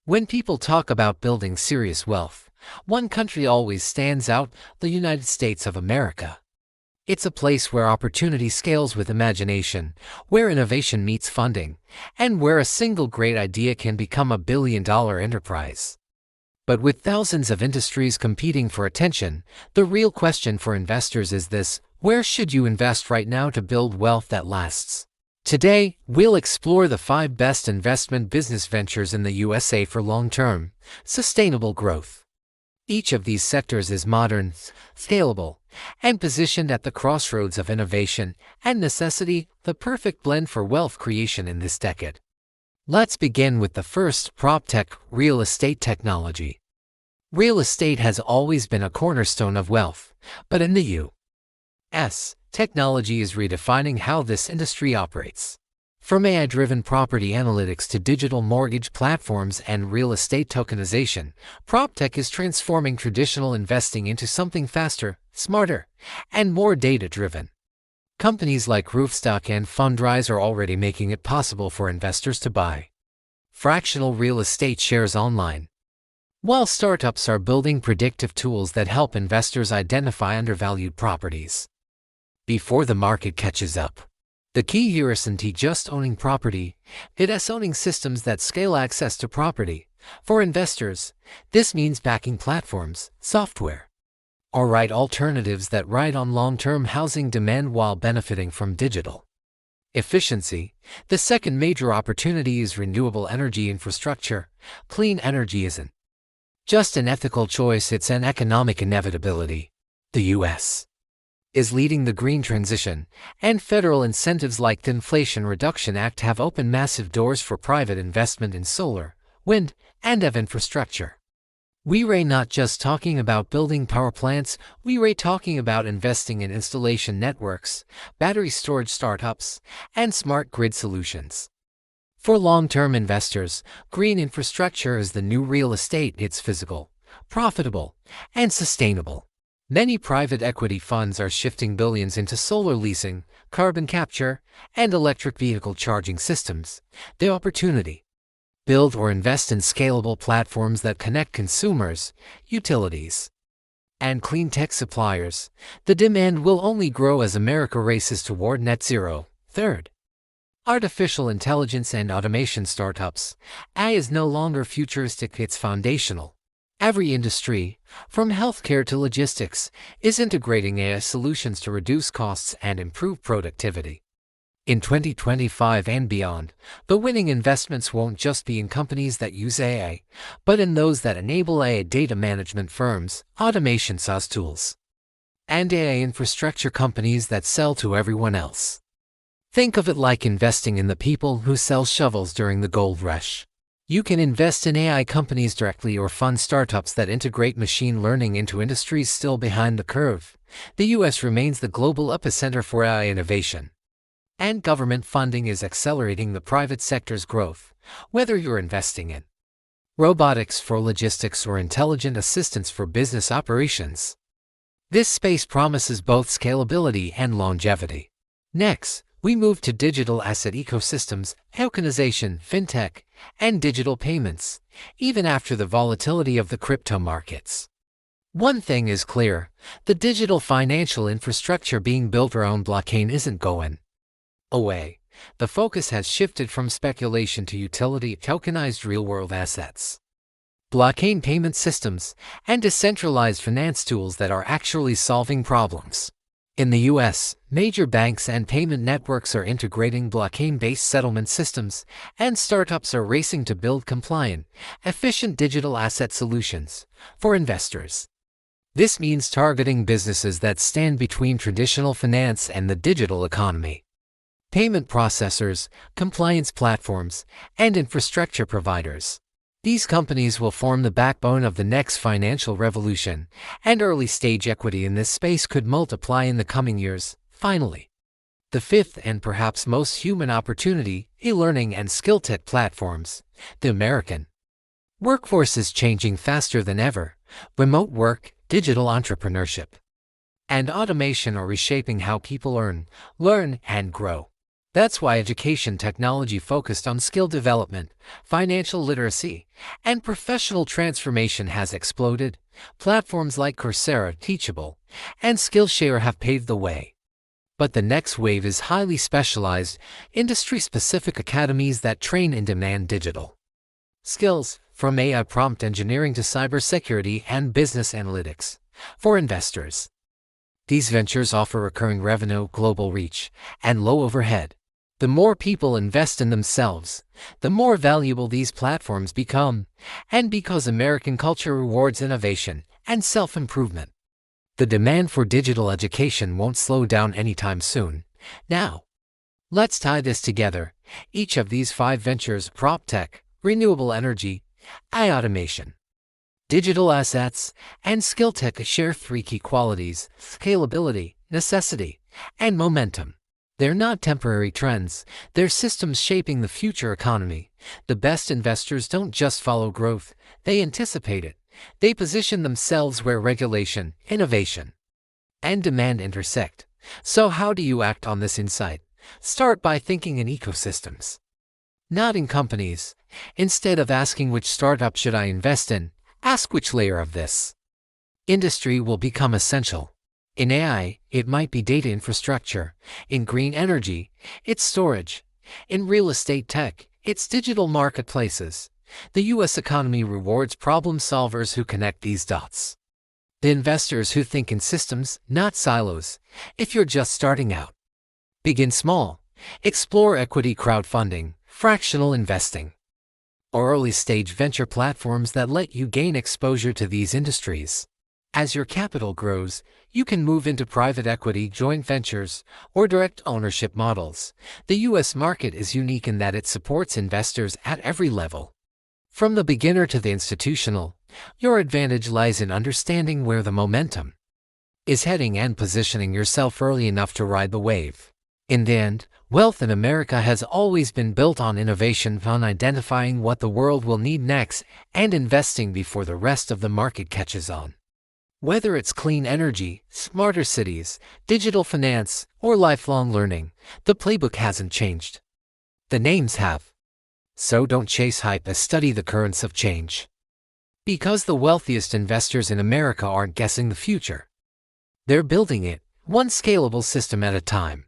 When people talk about building serious wealth, one country always stands out: the United States of America. It's a place where opportunity scales with imagination, where innovation meets funding, and where a single great idea can become a billion-dollar enterprise. But with thousands of industries competing for attention, the real question for investors is this: where should you invest right now to build wealth that lasts? Today, we'll explore the 5 best investment business ventures in the USA for long-term, sustainable growth. Each of these sectors is modern, scalable, and positioned at the crossroads of innovation and necessity, the perfect blend for wealth creation in this decade. Let's begin with the first: PropTech, real estate technology. Real estate has always been a cornerstone of wealth, but in the U.S., technology is redefining how this industry operates. From AI-driven property analytics to digital mortgage platforms and real estate tokenization, PropTech is transforming traditional investing into something faster, smarter, and more data-driven. Companies like Roofstock and Fundrise are already making it possible for investors to buy fractional real estate shares online, while startups are building predictive tools that help investors identify undervalued properties before the market catches up. The key here isn't just owning property, it's owning systems that scale access to property. For investors, this means backing platforms, software, or alternatives that ride on long-term housing demand while benefiting from digital efficiency. The second major opportunity is renewable energy infrastructure. Clean energy isn't just an ethical choice, it's an economic inevitability. The U.S. is leading the green transition, and federal incentives like the Inflation Reduction Act have opened massive doors for private investment in solar, wind, and EV infrastructure. We're not just talking about building power plants, we're talking about investing in installation networks, battery storage startups, and smart grid solutions. For long-term investors, green infrastructure is the new real estate. It's physical, profitable, and sustainable. Many private equity funds are shifting billions into solar leasing, carbon capture, and electric vehicle charging systems. The opportunity: build or invest in scalable platforms that connect consumers, utilities, and clean tech suppliers. The demand will only grow as America races toward net zero. Third, artificial intelligence and automation startups. AI is no longer futuristic, it's foundational. Every industry, from healthcare to logistics, is integrating AI solutions to reduce costs and improve productivity. In 2025 and beyond, the winning investments won't just be in companies that use AI, but in those that enable AI: data management firms, automation SaaS tools, and AI infrastructure companies that sell to everyone else. Think of it like investing in the people who sell shovels during the gold rush. You can invest in AI companies directly or fund startups that integrate machine learning into industries still behind the curve. The U.S. remains the global epicenter for AI innovation, and government funding is accelerating the private sector's growth. Whether you're investing in robotics for logistics or intelligent assistance for business operations, this space promises both scalability and longevity. Next, we move to digital asset ecosystems, tokenization, fintech, and digital payments. Even after the volatility of the crypto markets, one thing is clear: the digital financial infrastructure being built around blockchain isn't going away. The focus has shifted from speculation to utility: tokenized real-world assets, blockchain payment systems, and decentralized finance tools that are actually solving problems. In the U.S., major banks and payment networks are integrating blockchain-based settlement systems, and startups are racing to build compliant, efficient digital asset solutions. For investors, this means targeting businesses that stand between traditional finance and the digital economy: payment processors, compliance platforms, and infrastructure providers. These companies will form the backbone of the next financial revolution, and early-stage equity in this space could multiply in the coming years. Finally, the fifth and perhaps most human opportunity: e-learning and skill tech platforms. The American workforce is changing faster than ever. Remote work, digital entrepreneurship, and automation are reshaping how people earn, learn, and grow. That's why education technology focused on skill development, financial literacy, and professional transformation has exploded. Platforms like Coursera, Teachable, and Skillshare have paved the way. But the next wave is highly specialized, industry-specific academies that train in demand digital skills, from AI prompt engineering to cybersecurity and business analytics, for investors. These ventures offer recurring revenue, global reach, and low overhead. The more people invest in themselves, the more valuable these platforms become, and because American culture rewards innovation and self-improvement, the demand for digital education won't slow down anytime soon. Now, let's tie this together. Each of these 5 ventures, prop tech, renewable energy, AI automation, digital assets, and skill tech, share 3 key qualities: scalability, necessity, and momentum. They're not temporary trends, they're systems shaping the future economy. The best investors don't just follow growth, they anticipate it. They position themselves where regulation, innovation, and demand intersect. So how do you act on this insight? Start by thinking in ecosystems, not in companies. Instead of asking which startup should I invest in, ask which layer of this industry will become essential. In AI, it might be data infrastructure. In green energy, it's storage. In real estate tech, it's digital marketplaces. The U.S. economy rewards problem solvers who connect these dots. The investors who think in systems, not silos. If you're just starting out, begin small. Explore equity crowdfunding, fractional investing, or early-stage venture platforms that let you gain exposure to these industries. As your capital grows, you can move into private equity, joint ventures, or direct ownership models. The U.S. market is unique in that it supports investors at every level, from the beginner to the institutional. Your advantage lies in understanding where the momentum is heading and positioning yourself early enough to ride the wave. In the end, wealth in America has always been built on innovation, on identifying what the world will need next, and investing before the rest of the market catches on. Whether it's clean energy, smarter cities, digital finance, or lifelong learning, the playbook hasn't changed. The names have. So don't chase hype, study the currents of change. Because the wealthiest investors in America aren't guessing the future. They're building it, one scalable system at a time.